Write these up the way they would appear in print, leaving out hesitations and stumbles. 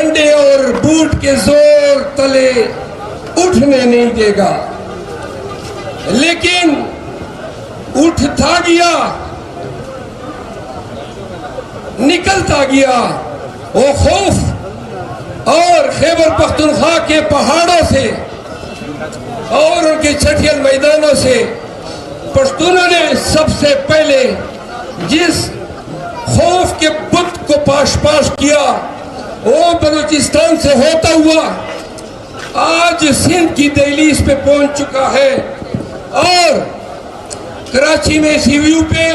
डंडे और बूट के जोर तले उठने नहीं देगा, लेकिन उठता गया, निकलता गया वो खौफ और खैबर पख्तूनख्वा के पहाड़ों से और उनके छठियल मैदानों से पश्तूनों ने सबसे पहले जिस खौफ के बुत को पाश किया वो बलूचिस्तान से होता हुआ आज सिंध की दहलीज पे पहुंच चुका है और कराची में सीवीयू पे,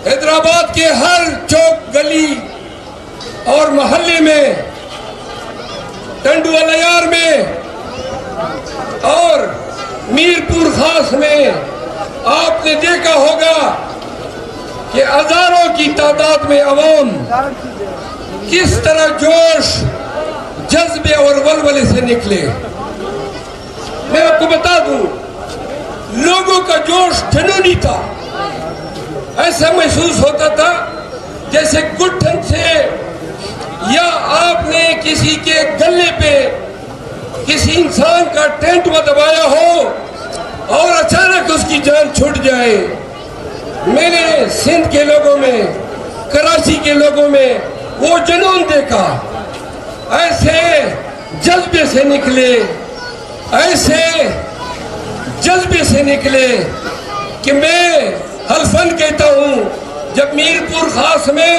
हैदराबाद के हर चौक गली और मोहल्ले में, टंडुअलयार में और मीरपुर खास में आपने देखा होगा कि हजारों की तादाद में अवाम किस तरह जोश, जज्बे और वलवले से निकले। मैं आपको बता दूं, लोगों का जोश जुनूनी था। ऐसा महसूस होता था जैसे गुट्ठन से या आपने किसी के गले पे किसी इंसान का टेंट में दबाया हो और अचानक उसकी जान छूट जाए। मैंने सिंध के लोगों में, कराची के लोगों में वो जुनून देखा। ऐसे जज्बे से निकले, ऐसे जज्बे से निकले कि मैं हल्फन कहता हूं, जब मीरपुर खास में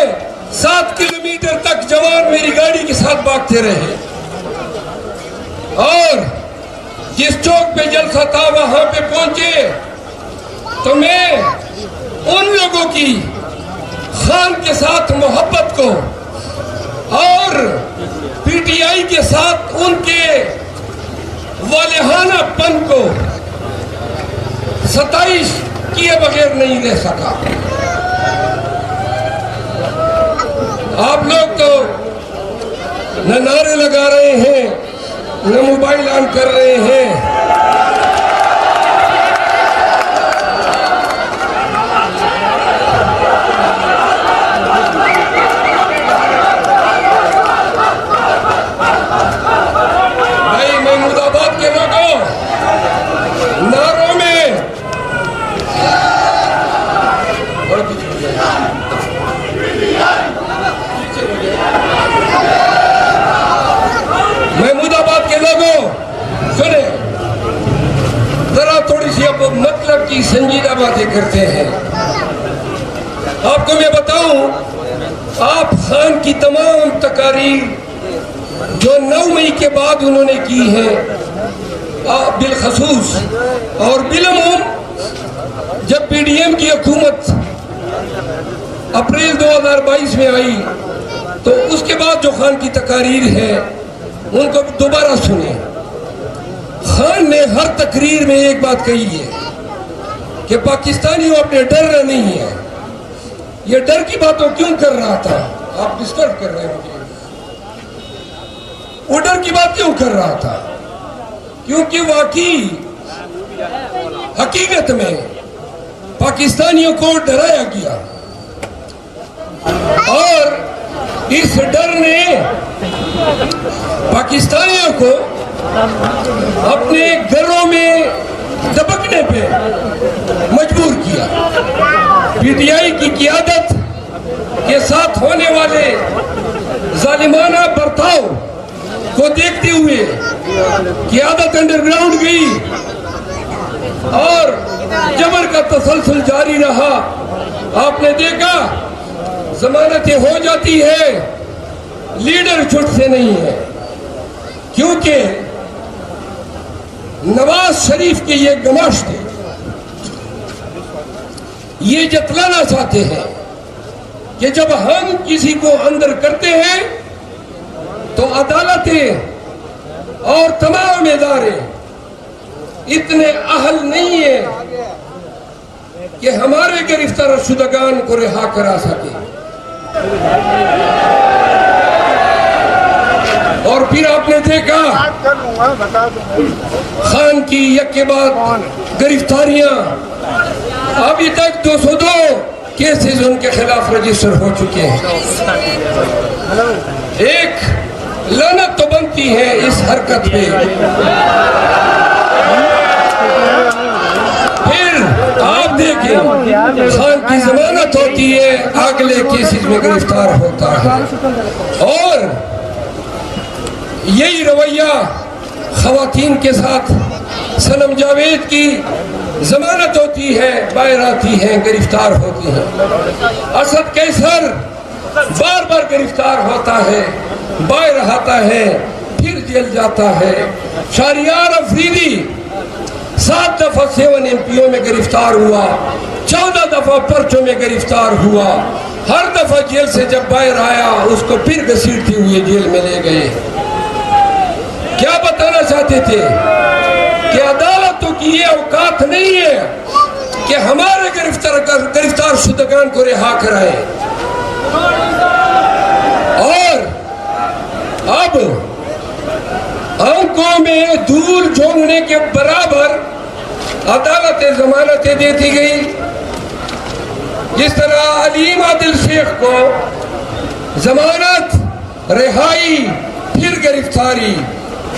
7 किलोमीटर तक जवान मेरी गाड़ी के साथ भागते रहे और जिस चौक पे जलसा था वहां पे पहुंचे तो मैं उन लोगों की खान के साथ मोहब्बत को और पीटीआई के साथ उनके वालिहानापन को सताइश किए बगैर नहीं रह सका। आप लोग तो न नारे लगा रहे हैं, न मोबाइल ऑन कर रहे हैं। भाई महमूदाबाद के लोगों, नारों में महमूदाबाद के लोगों सुने जरा, थोड़ी सी अब मतलब की संजीदा बातें करते हैं। आपको मैं बताऊं, आप खान की तमाम तकारीर जो 9 मई के बाद उन्होंने की है बिलखसूस और बिलअमूम जब पीडीएम की हुकूमत अप्रैल 2022 में आई तो उसके बाद जो खान की तकारीर है उनको दोबारा सुने। खान ने हर तकरीर में एक बात कही है कि पाकिस्तानियों अपने डर नहीं है। ये डर की बातों क्यों कर रहा था? आप डिस्टर्ब कर रहे हो। वो डर की बात क्यों कर रहा था? क्योंकि वाकई हकीकत में पाकिस्तानियों को डराया गया और इस डर ने पाकिस्तानियों को अपने घरों में दबकने पे मजबूर किया। पीटीआई की क़ियादत के साथ होने वाले जालिमाना बर्ताव को देखते हुए क़ियादत अंडरग्राउंड गई और जबर का तसलसल जारी रहा। आपने देखा जमानतें हो जाती है, लीडर छुटते नहीं है, क्योंकि नवाज शरीफ के ये गमाश थे, ये जतलाना चाहते हैं कि जब हम किसी को अंदर करते हैं तो अदालतें और तमाम इदारे इतने अहल नहीं है कि हमारे गिरफ्तार शुदगान को रिहा करा सके। और फिर आपने देखा खान की एक के बाद गिरफ्तारियां, अभी तक 202 केसेस उनके खिलाफ रजिस्टर हो चुके हैं। एक लानत तो बनती है इस हरकत पे। फिर आप देखें, खान की जमानत होती है, अगले केसेस में गिरफ्तार होता है। और यही रवैया खवातीन के साथ सनम जावेद की जमानत होती है, बाहर आती है, गिरफ्तार होती है। असद कैसर बार बार गिरफ्तार होता है, बाहर आता है, फिर जेल जाता है। शहरियार अफरीदी 7 दफा 7 MPO में गिरफ्तार हुआ, 14 दफा पर्चों में गिरफ्तार हुआ। हर दफा जेल से जब बाहर आया उसको फिर घसीटते हुए जेल में ले गए। क्या बताना चाहते थे कि अदालतों की ये औकात नहीं है कि हमारे गिरफ्तार शुदगान को रिहा कराए। और अब आंखों में धूल झोंकने के बराबर अदालतें जमानतें देती गई। जिस तरह अलीम आदिल शेख को जमानत, रिहाई, फिर गिरफ्तारी,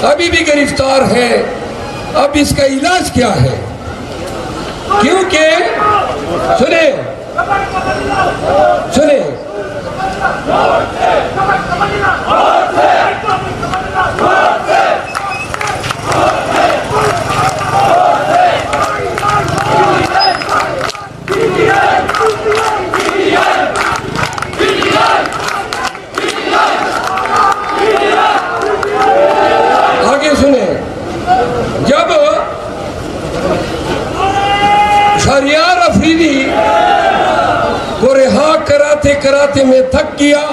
अभी भी गिरफ्तार है। अब इसका इलाज क्या है? क्योंकि सुने सुने आगे सुने, जब शहरियार अफरीदी को रिहा कराते कराते मैं थक गया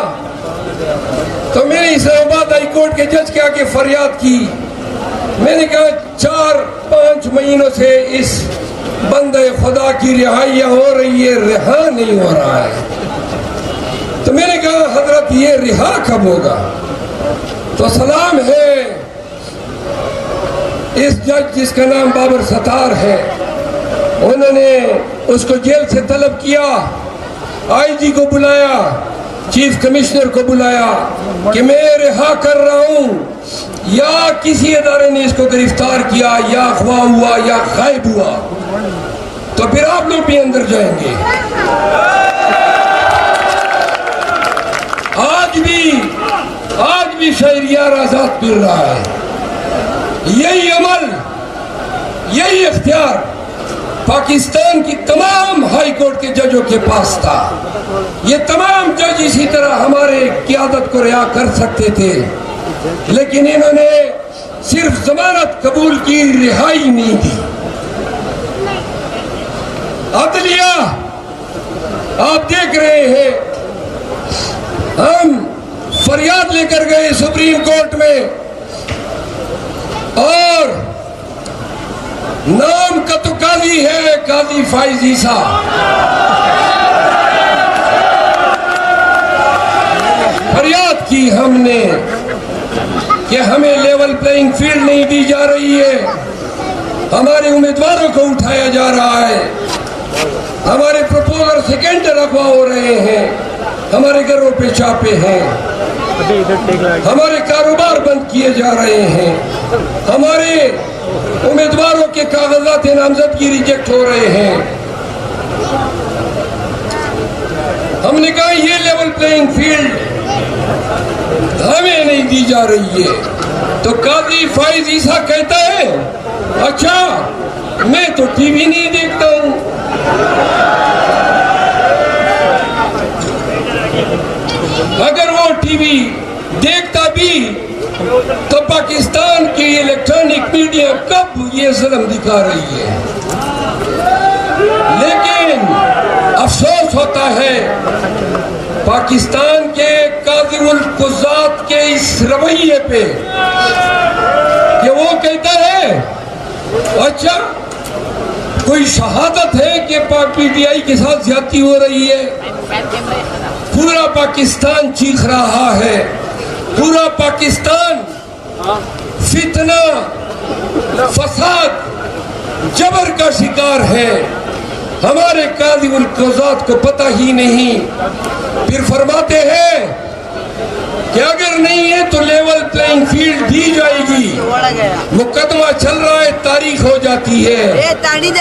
तो मैंने इस्लामाबाद हाई कोर्ट के जज के आगे फरियाद की। मैंने कहा 4-5 महीनों से इस बंदे खुदा की रिहाई हो रही है, रिहा नहीं हो रहा है। तो मैंने कहा हजरत ये रिहा कब होगा? तो सलाम है इस जज जिसका नाम बाबर सत्तार है, उन्होंने उसको जेल से तलब किया, IG को बुलाया, चीफ कमिश्नर को बुलाया कि मैं रिहा कर रहा हूं, या किसी अदारे ने इसको गिरफ्तार किया, या अगवा हुआ, या गायब हुआ, तो फिर आप लोग भी अंदर जाएंगे। आज भी शहरियार आजाद फिर रहा है। यही अमल, यही इख्तियार पाकिस्तान की तमाम हाई कोर्ट के जजों के पास था। ये तमाम जज इसी तरह हमारे क़ियादत को रिहा कर सकते थे, लेकिन इन्होंने सिर्फ जमानत कबूल की, रिहाई नहीं दी। अदलिया आप देख रहे हैं, हम फरियाद लेकर गए सुप्रीम कोर्ट में और नाम का तो काजी है, काजी फाइज ईसा। फरियाद की हमने कि हमें लेवल प्लेइंग फील्ड नहीं दी जा रही है, हमारे उम्मीदवारों को उठाया जा रहा है, हमारे प्रपोजल सेकेंडर अगवा हो रहे हैं, हमारे घरों पे छापे हैं, हमारे कारोबार बंद किए जा रहे हैं, हमारे उम्मीदवारों के कागजात नामजदगी रिजेक्ट हो रहे हैं। हमने कहा ये लेवल प्लेइंग फील्ड हमें नहीं दी जा रही है। तो काजी फाइज ईसा कहता है, अच्छा मैं तो टीवी नहीं देखता हूं। अगर वो टीवी देखता भी तो पाकिस्तान की इलेक्ट्रॉनिक मीडिया कब ये जुल्म दिखा रही है। लेकिन अफसोस होता है पाकिस्तान के काज़ी उल कुज़ात के इस रवैये पे कि वो कहता है, अच्छा कोई शहादत है कि पाक PTI के साथ ज्यादती हो रही है। पूरा पाकिस्तान चीख रहा है, पूरा पाकिस्तान फितना, फसाद, जबर का शिकार है। हमारे काजी उल क़ज़ात को पता ही नहीं। फिर फरमाते हैं कि अगर नहीं है तो लेवल प्लेइंग फील्ड दी जाएगी। मुकदमा चल रहा है, तारीख हो जाती है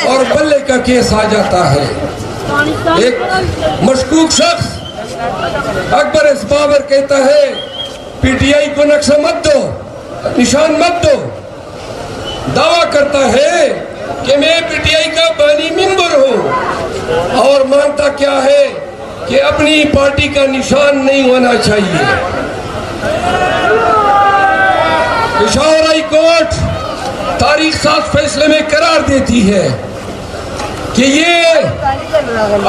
और बल्ले का केस आ जाता है। एक मशकूक शख्स अकबर इस बाबर कहता है पीटीआई को नक्शा मत दो, निशान मत दो। दावा करता है कि मैं पीटीआई का बानी मेंबर हूं और मानता क्या है कि अपनी पार्टी का निशान नहीं होना चाहिए। पेशावर हाई कोर्ट तारीख 7 फैसले में करार देती है कि ये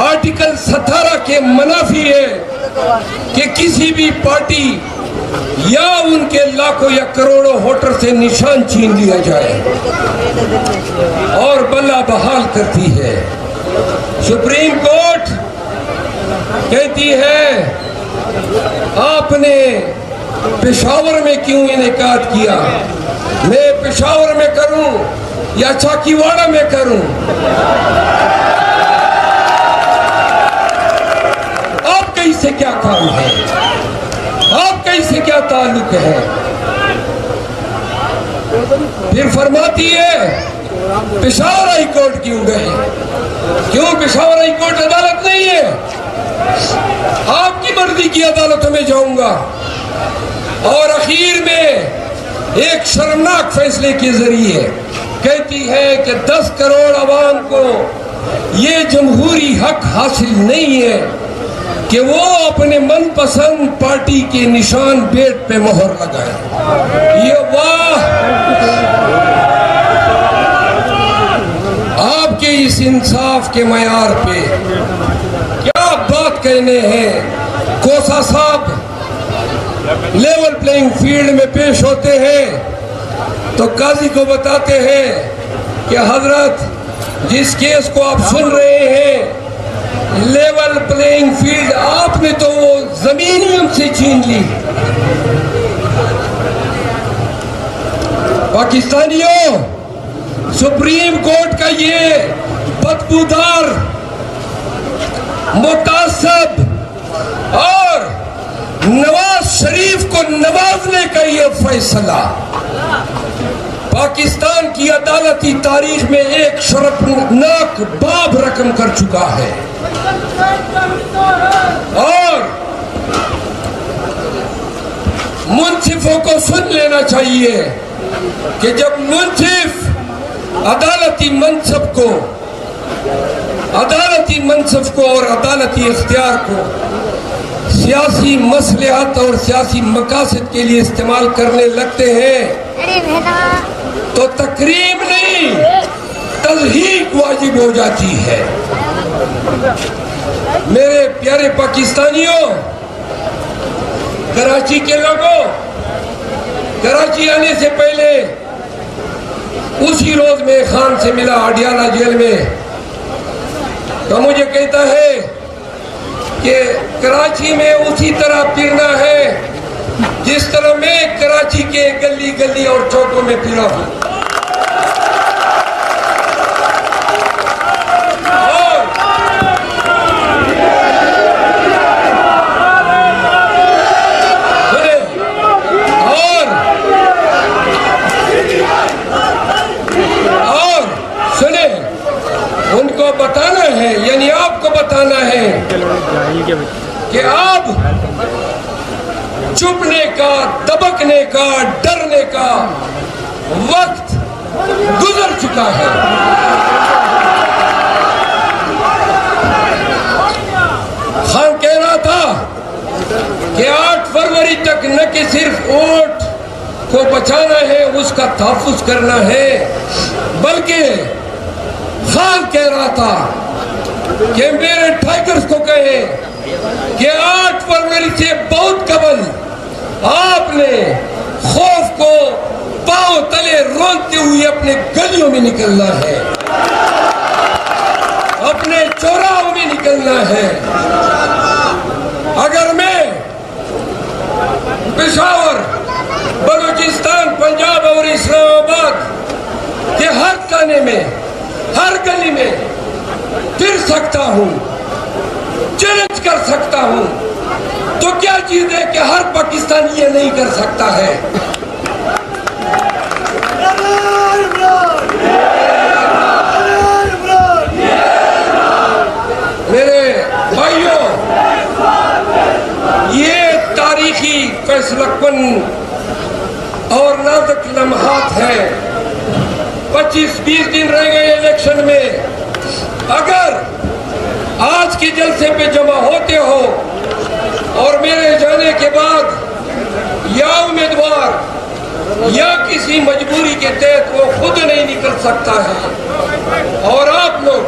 आर्टिकल 17 के मुनाफी है कि किसी भी पार्टी या उनके लाखों या करोड़ों वोटर से निशान छीन लिया जाए और बल्ला बहाल करती है। सुप्रीम कोर्ट कहती है आपने पेशावर में क्यों इनेकाद किया, मैं पेशावर में करूं या चाकीवाड़ा में करूं। आपका इससे क्या काम है, आपका इससे क्या ताल्लुक है। फिर फरमाती है पेशावर हाई कोर्ट क्यों गए, क्यों पेशावर हाई कोर्ट अदालत नहीं है, आपकी मर्जी की अदालतों में जाऊंगा। और आखिर में एक शर्मनाक फैसले के जरिए कहती है कि 10 करोड़ अवाम को ये जमहूरी हक हासिल नहीं है कि वो अपने मनपसंद पार्टी के निशान पेट पे मोहर लगाए। ये वाह, आपके इस इंसाफ के मयार पे क्या बात कहने हैं। कोसा साहब लेवल प्लेइंग फील्ड में पेश होते हैं तो काजी को बताते हैं कि हजरत जिस केस को आप सुन रहे हैं लेवल प्लेइंग फील्ड आपने तो वो जमीन ही हमसे छीन ली। पाकिस्तानियों, सुप्रीम कोर्ट का ये बदबूदार, मुतासब और नवाज शरीफ को नवाजने का ये फैसला पाकिस्तान की अदालती तारीख में एक शर्मनाक बाब रकम कर चुका है। और मुंसिफों को सुन लेना चाहिए कि जब मुंसिफ अदालती मनसब को और अदालती इख्तियार को सियासी मसलहत और सियासी मकासद के लिए इस्तेमाल करने लगते हैं तो तकरीम नहीं तज़हीक वाजिब हो जाती है। मेरे प्यारे पाकिस्तानियों, कराची के लोगों, कराची आने से पहले उसी रोज में खान से मिला अडियाला जेल में, तो मुझे कहता है कि कराची में उसी तरह फिरना है जिस तरह मैं कराची के गली गली और चौकों में फिरा हूं। और सुने, उनको बताना है, यानी आपको बताना है कि अब चुपने का, दबकने का, डरने का वक्त गुजर चुका है। खान कह रहा था कि 8 फरवरी तक न कि सिर्फ वोट को बचाना है, उसका तहफ्फुज करना है, बल्कि खान कह रहा था कि मेरे टाइगर्स को कहे कि 8 फरवरी से बहुत कबल आपने खौफ को पांव तले रोनते हुए अपने गलियों में निकलना है, अपने चौराहों में निकलना है। अगर मैं पेशावर, बलूचिस्तान, पंजाब और इस्लामाबाद के हर थाने में, हर गली में फिर सकता हूं, चैलेंज कर सकता हूं, तो क्या चीज है कि हर पाकिस्तानी ये नहीं कर सकता है? मेरे भाइयों, ये तारीखी फैसलाकुन और नाजुक लम्हात है। 25-20 दिन रह गए इलेक्शन में। अगर आज के जलसे पे जमा होते हो और मेरे जाने के बाद या उम्मीदवार या किसी मजबूरी के तहत वो खुद नहीं निकल सकता है और आप लोग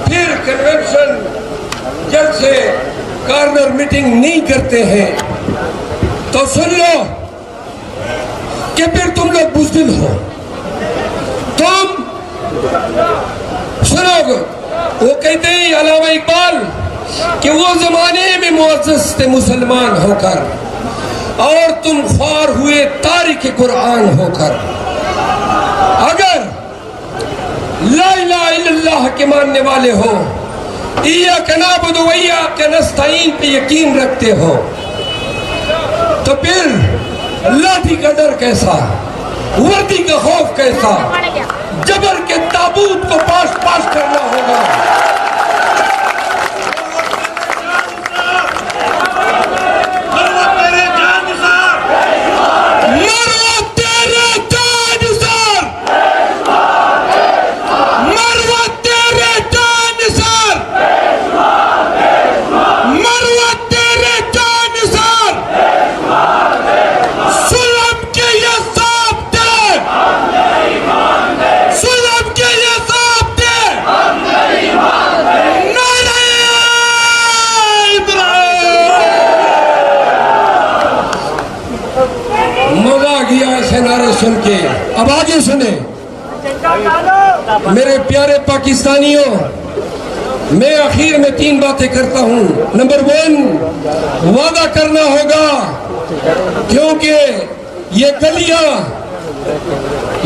फिर कन्वेंशन जलसे कॉर्नर मीटिंग नहीं करते हैं, तो सुन लो कि फिर तुम लोग बुज़दिल हो। तुम सुनोगे, वो कहते हैं अलामा इकबाल कि वो जमाने में मुअज़्ज़ज़ थे मुसलमान होकर और तुम ख्वार हुए तारिक कुरान होकर। अगर ला इलाहा इल्लल्लाह के मानने वाले हो, इय्याका नअबुदु व इय्याका नस्तईन पे यकीन रखते हो, तो फिर लाठी का डर कैसा, वर्दी का खौफ कैसा, जबर के ताबूत को पास पास करना होगा। सुन के अब आगे सुने मेरे प्यारे पाकिस्तानियों, मैं आखिर में 3 बातें करता हूं। नंबर 1, वादा करना होगा, क्योंकि ये गलियां,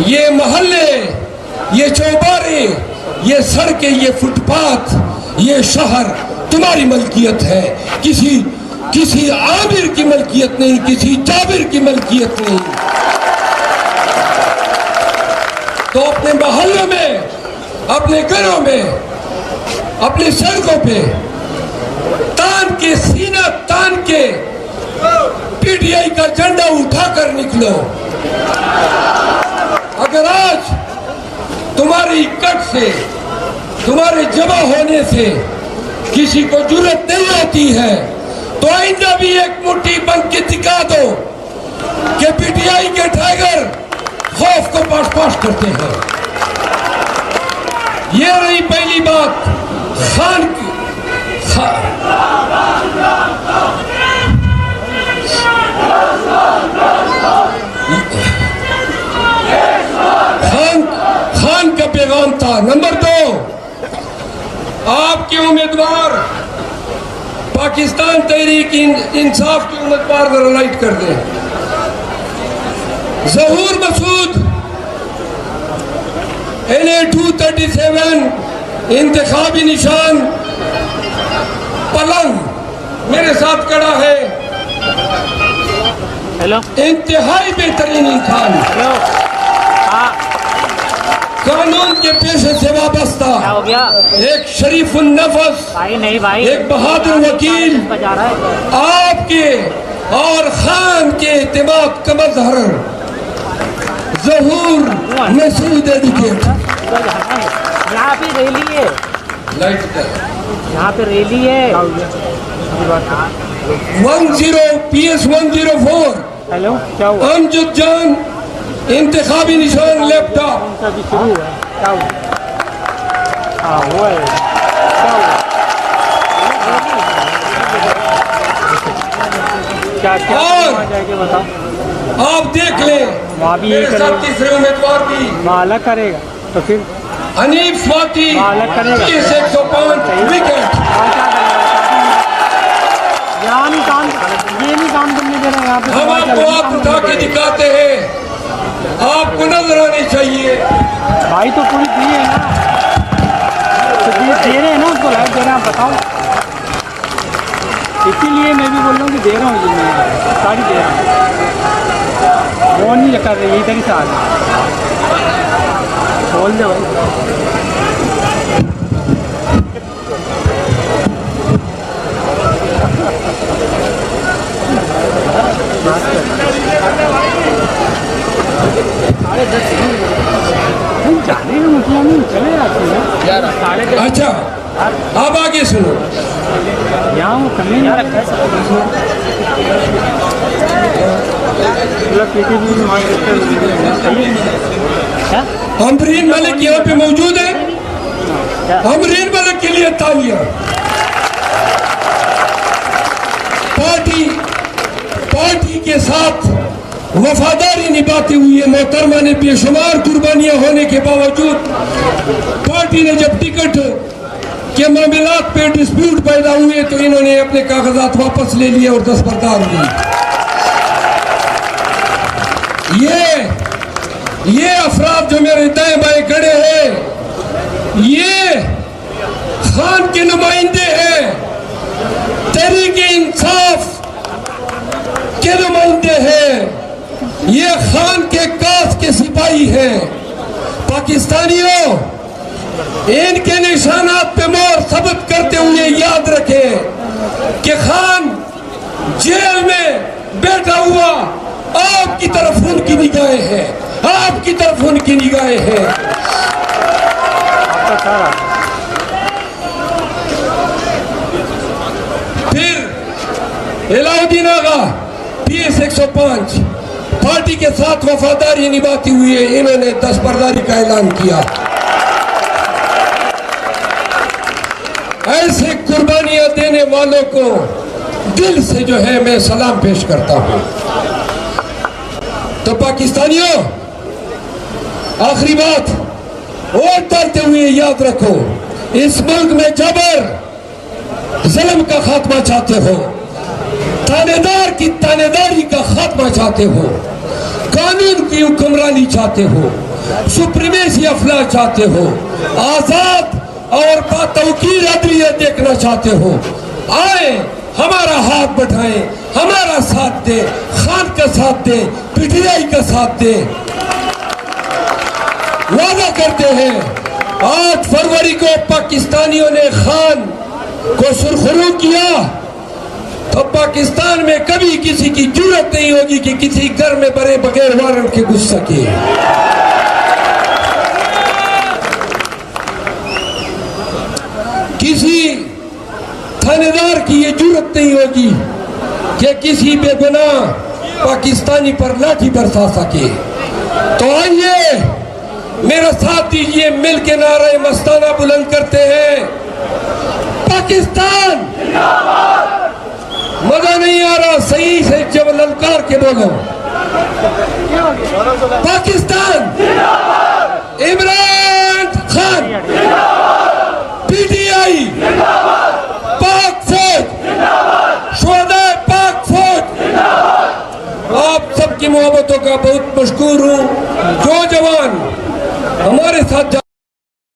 ये मोहल्ले, ये चौबारे, ये सड़कें, ये फुटपाथ, ये शहर तुम्हारी मलकियत है, किसी आमिर की मलकियत नहीं, किसी जाबिर की मलकियत नहीं। तो अपने मोहल्लों में, अपने घरों में, अपनी सड़कों पे तान के, सीना तान के पीटीआई का झंडा उठाकर निकलो। अगर आज तुम्हारी कट से, तुम्हारे जमा होने से किसी को जुर्रत नहीं होती है, तो आइंदा भी एक मुट्ठी बन के दिखा दो कि पीटीआई के टाइगर खौफ को पास पास करते हैं। ये रही पहली बात। खान का पैगाम था। नंबर 2, आपके उम्मीदवार पाकिस्तान तहरीक इंसाफ के उम्मीदवार जरा लाइट कर दें। ज़हूर मसूद NA 237 इंतखाबी निशान पलंग मेरे साथ खड़ा है। हेलो, इंतहाई बेहतरीन इंसान, कानून के पेशे से वाबस्ता, हो गया? एक शरीफ नफस, नहीं भाई, एक बहादुर वकील, आपके और खान के इत्तेमाद का मजहर ज़हूर मसूद एडवोकेट। यहाँ पे रैली है, यहाँ पे रैली है। 10 PS 104। हेलो, क्या हुआ? अमजद जान इंतखाबी निशान लैपटॉप अभी शुरू हुआ है। क्या हुआ? हाँ हुआ है। क्या हुआ? क्या और जाएगा बताओ। आप देख लें, मेरे साथ तीसरे उम्मीदवार भी अलग करेगा, तो फिर हनीफ स्वाति अलग करेगा। 105 विकेट। यहाँ नहीं काम, ये नहीं काम करने दे रहे यहाँ पे। हम आपको आप उठा के दिखाते हैं, आपको नजर आनी चाहिए। भाई तो पूरी दी है ना। दे रहे हैं ना उसको लाइट दे रहे हैं, आप बताओ। इसीलिए मैं भी बोल रहा हूँ कि दे रहा हूँ जी, मैं सारी दे रहा हूँ। वो नहीं कर रही, इधर ही से आ रही। बोल दे भाई। जाने का मतलब नहीं, चले जाते हैं। अच्छा अब आगे सुनो। यहाँ वो कमी नहीं रखा है। अमरीन मलिक यहाँ पे मौजूद है। अमरीन मलिक के लिए तालियां। पार्टी के साथ वफादारी निभाते हुए मोहतरमा ने बेशुमार कुर्बानियां होने के बावजूद पार्टी ने जब टिकट के मामलात पे डिस्प्यूट पैदा हुए तो इन्होंने अपने कागजात वापस ले लिए और दस्तबरदार हुए। ये अफराद जो मेरे दाएं बाएं खड़े हैं, ये खान के नुमाइंदे हैं, तहरीक-ए-इंसाफ के नुमाइंदे हैं, ये खान के कास के सिपाही हैं। पाकिस्तानियों, इनके निशानात पे मोहर साबित करते हुए याद रखें कि खान जेल में बैठा हुआ आपकी तरफ उनकी निगाहें हैं, आपकी तरफ उनकी निगाहें हैं। फिर अलाउद्दीन आगा PS 105 पार्टी के साथ वफादारी निभाते हुए इन्होंने दस्तबरदारी का ऐलान किया। ऐसे कुर्बानियां देने वालों को दिल से जो है मैं सलाम पेश करता हूं। तो पाकिस्तानियों, आखिरी बात, वोट डालते हुए याद रखो, इस मुल्क में जबर जुल्म का खात्मा चाहते हो, थानेदार की थानेदारी का खात्मा चाहते हो, कानून की हुक्मरानी चाहते हो, सुप्रीमेसी अफला चाहते हो, आजाद और बातौकीर अदलियत देखना चाहते हो, आए हमारा हाथ बढ़ाएं, हमारा साथ दे, खान का साथ दे, PTI का साथ दे। वादा करते हैं 8 फरवरी को पाकिस्तानियों ने खान को सुरखरू किया तो पाकिस्तान में कभी किसी की जरूरत नहीं होगी कि किसी घर में बड़े बगैर वारंट के घुस सके। किसी थानेदार की ये जरूरत नहीं होगी कि किसी बेगुनाह पाकिस्तानी पर लाठी बरसा सके। तो आइए मेरा साथ दीजिए, मिल के नारे मस्ताना बुलंद करते हैं, पाकिस्तान मजा नहीं आ रहा, सही से जब ललकार के बोलो, पाकिस्तान, इमरान खान, PTI, पाक फौज, शुहदाए पाक फौज, आप सबकी मोहब्बतों का बहुत मशकूर हूँ।